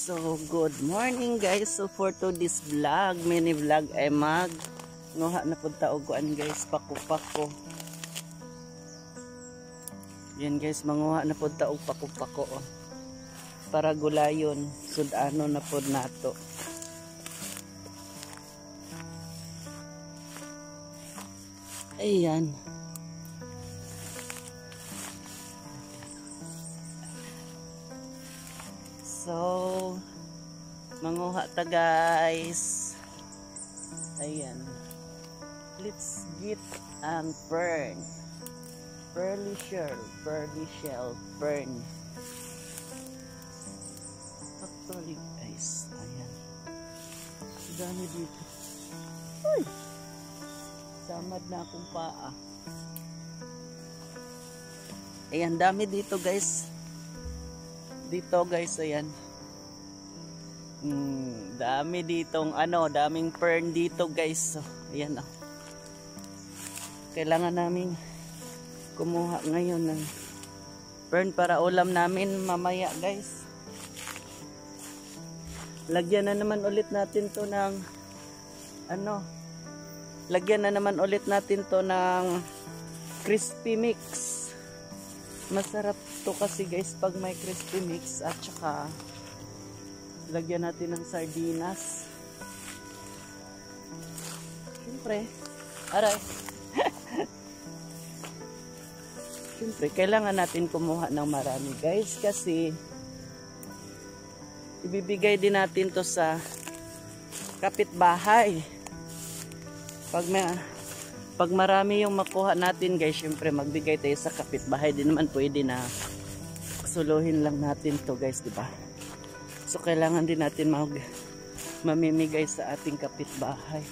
So, good morning guys. So, for today's vlog, mini vlog ay nguha na punta uguan guys, pako-pako. Yan guys, manguha na punta og pako-pako. Para gulayon, sudano na pod nato. Ayan. So, manguha ta guys. Ayan. Let's get ang fern. Pearly shell fern. Actually guys, ayan. Dami dito. Uy! Samad na akong paa. Ayan, dami dito guys. Dito guys, ayan. Dami ditong daming fern dito guys. So, ayan oh. Kailangan namin kumuha ngayon ng fern para ulam namin mamaya guys. Lagyan na naman ulit natin to ng lagyan na naman ulit natin to ng crispy mix. Masarap to kasi guys pag may crispy mix at saka lagyan natin ng sardinas. Siyempre, aray. Siyempre, kailangan natin kumuha ng marami guys kasi ibibigay din natin to sa kapitbahay. Pag marami yung makuha natin guys, syempre magbigay tayo sa kapitbahay. Di naman pwede na suluhin lang natin to guys, di ba? So kailangan din natin mamimigay sa ating kapitbahay.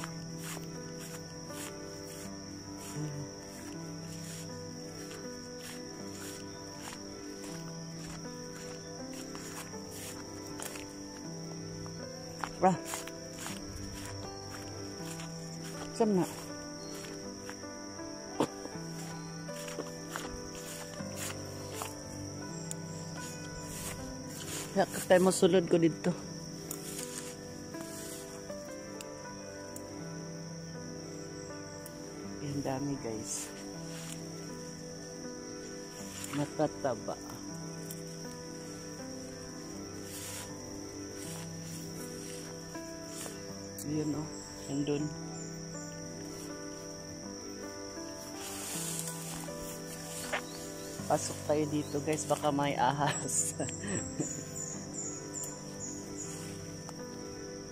Sama. Ya, tayo masulod ko dito. Ang dami guys. Matataba. Yun o. Andun. Pasok tayo dito guys. Baka may ahas.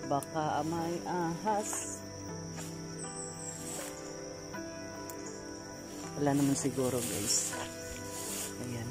Baka may ahas. Wala naman siguro guys. Ayan.